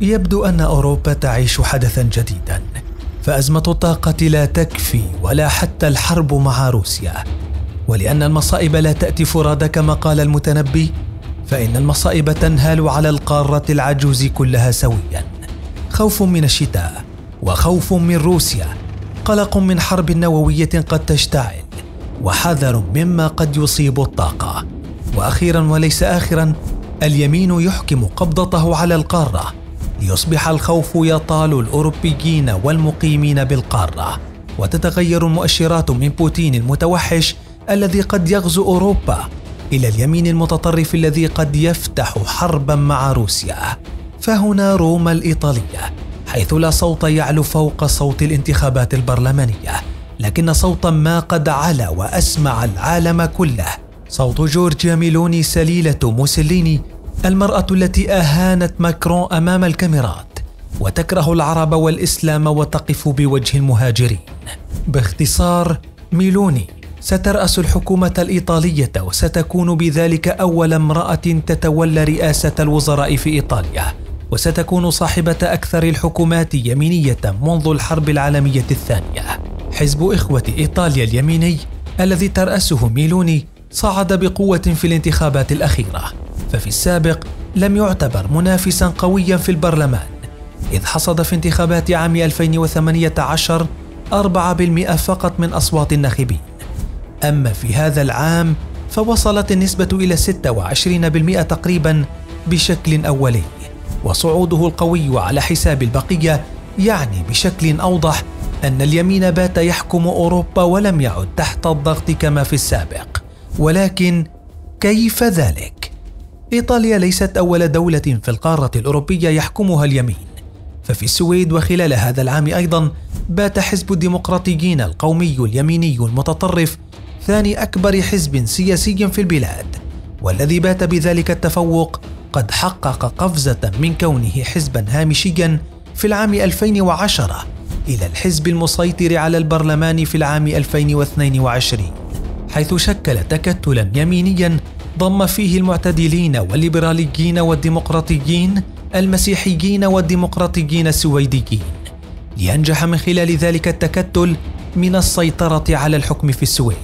يبدو أن أوروبا تعيش حدثا جديدا، فأزمة الطاقة لا تكفي ولا حتى الحرب مع روسيا. ولأن المصائب لا تأتي فرادى كما قال المتنبي، فإن المصائب تنهال على القارة العجوز كلها سويا. خوف من الشتاء، وخوف من روسيا، قلق من حرب نووية قد تشتعل، وحذر مما قد يصيب الطاقة. وأخيرا وليس آخرا، اليمين يحكم قبضته على القارة ليصبح الخوف يطال الأوروبيين والمقيمين بالقارة، وتتغير المؤشرات من بوتين المتوحش الذي قد يغزو أوروبا إلى اليمين المتطرف الذي قد يفتح حربا مع روسيا. فهنا روما الإيطالية، حيث لا صوت يعلو فوق صوت الانتخابات البرلمانية، لكن صوتا ما قد علا وأسمع العالم كله، صوت جورجيا ميلوني سليلة موسوليني، المرأة التي أهانت ماكرون أمام الكاميرات وتكره العرب والإسلام وتقف بوجه المهاجرين. باختصار، ميلوني سترأس الحكومة الإيطالية، وستكون بذلك أول امرأة تتولى رئاسة الوزراء في إيطاليا، وستكون صاحبة أكثر الحكومات يمينية منذ الحرب العالمية الثانية. حزب إخوة إيطاليا اليميني الذي ترأسه ميلوني صعد بقوة في الانتخابات الأخيرة، ففي السابق لم يعتبر منافسا قويا في البرلمان، إذ حصد في انتخابات عام 2018 4% فقط من أصوات الناخبين. أما في هذا العام فوصلت النسبة إلى 26% تقريبا بشكل أولي، وصعوده القوي على حساب البقية يعني بشكل أوضح أن اليمين بات يحكم أوروبا ولم يعد تحت الضغط كما في السابق. ولكن كيف ذلك؟ إيطاليا ليست أول دولة في القارة الأوروبية يحكمها اليمين، ففي السويد وخلال هذا العام أيضا بات حزب الديمقراطيين القومي اليميني المتطرف ثاني أكبر حزب سياسي في البلاد، والذي بات بذلك التفوق قد حقق قفزة من كونه حزبا هامشيا في العام 2010 إلى الحزب المسيطر على البرلمان في العام 2022، حيث شكل تكتلا يمينيا ضم فيه المعتدلين والليبراليين والديمقراطيين، المسيحيين والديمقراطيين السويديين، لينجح من خلال ذلك التكتل من السيطرة على الحكم في السويد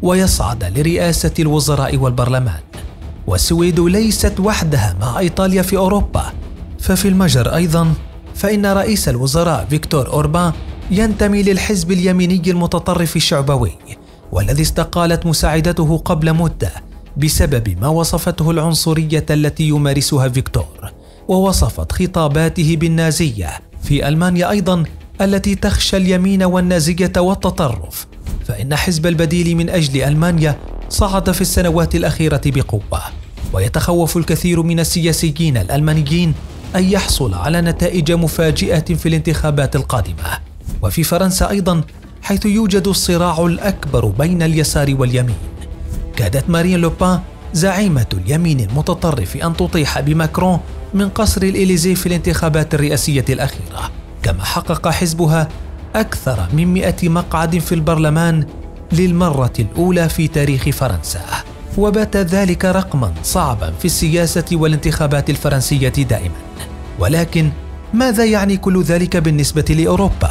ويصعد لرئاسة الوزراء والبرلمان. والسويد ليست وحدها مع إيطاليا في أوروبا، ففي المجر أيضا فإن رئيس الوزراء فيكتور أوربان ينتمي للحزب اليميني المتطرف الشعبوي، والذي استقالت مساعدته قبل مدة بسبب ما وصفته العنصرية التي يمارسها فيكتور، ووصفت خطاباته بالنازية في ألمانيا أيضا التي تخشى اليمين والنازية والتطرف. فإن حزب البديل من أجل ألمانيا صعد في السنوات الأخيرة بقوة، ويتخوف الكثير من السياسيين الألمانيين أن يحصل على نتائج مفاجئة في الانتخابات القادمة. وفي فرنسا أيضا، حيث يوجد الصراع الأكبر بين اليسار واليمين، كادت مارين لوبان زعيمة اليمين المتطرف أن تطيح بماكرون من قصر الإليزي في الانتخابات الرئاسية الأخيرة، كما حقق حزبها أكثر من 100 مقعد في البرلمان للمرة الأولى في تاريخ فرنسا، وبات ذلك رقما صعبا في السياسة والانتخابات الفرنسية دائما. ولكن ماذا يعني كل ذلك بالنسبة لأوروبا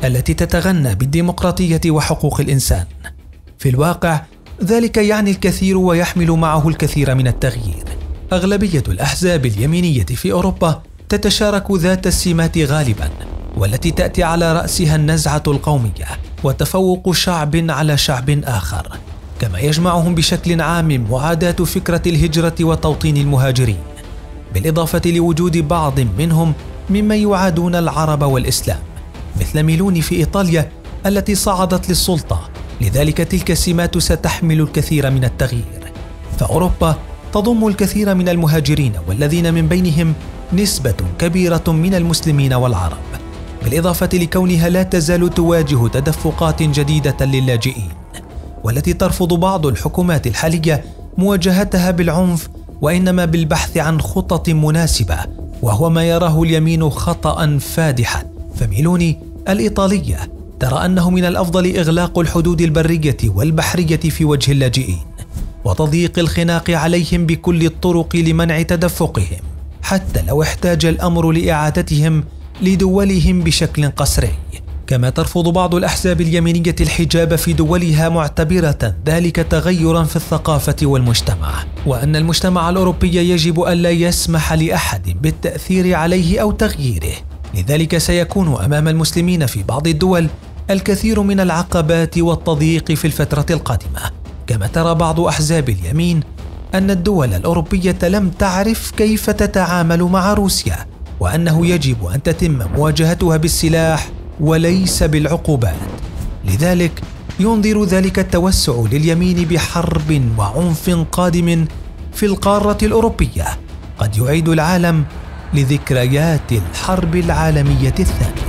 التي تتغنى بالديمقراطية وحقوق الإنسان؟ في الواقع ذلك يعني الكثير ويحمل معه الكثير من التغيير. أغلبية الأحزاب اليمينية في أوروبا تتشارك ذات السمات غالبا، والتي تأتي على رأسها النزعة القومية وتفوق شعب على شعب آخر، كما يجمعهم بشكل عام معاداة فكرة الهجرة وتوطين المهاجرين، بالإضافة لوجود بعض منهم ممن يعادون العرب والإسلام، مثل ميلوني في إيطاليا التي صعدت للسلطة. لذلك تلك السمات ستحمل الكثير من التغيير. فأوروبا تضم الكثير من المهاجرين، والذين من بينهم نسبة كبيرة من المسلمين والعرب، بالإضافة لكونها لا تزال تواجه تدفقات جديدة للاجئين، والتي ترفض بعض الحكومات الحالية مواجهتها بالعنف، وإنما بالبحث عن خطط مناسبة، وهو ما يراه اليمين خطأ فادحا. فميلوني الإيطالية ترى أنه من الأفضل إغلاق الحدود البرية والبحرية في وجه اللاجئين، وتضييق الخناق عليهم بكل الطرق لمنع تدفقهم، حتى لو احتاج الأمر لإعادتهم لدولهم بشكل قسري. كما ترفض بعض الأحزاب اليمينية الحجاب في دولها، معتبرة ذلك تغيرا في الثقافة والمجتمع، وأن المجتمع الأوروبي يجب ألا يسمح لأحد بالتأثير عليه أو تغييره. لذلك سيكون أمام المسلمين في بعض الدول الكثير من العقبات والتضييق في الفترة القادمة. كما ترى بعض أحزاب اليمين أن الدول الأوروبية لم تعرف كيف تتعامل مع روسيا، وأنه يجب أن تتم مواجهتها بالسلاح وليس بالعقوبات. لذلك ينذر ذلك التوسع لليمين بحرب وعنف قادم في القارة الأوروبية قد يعيد العالم لذكريات الحرب العالمية الثانية.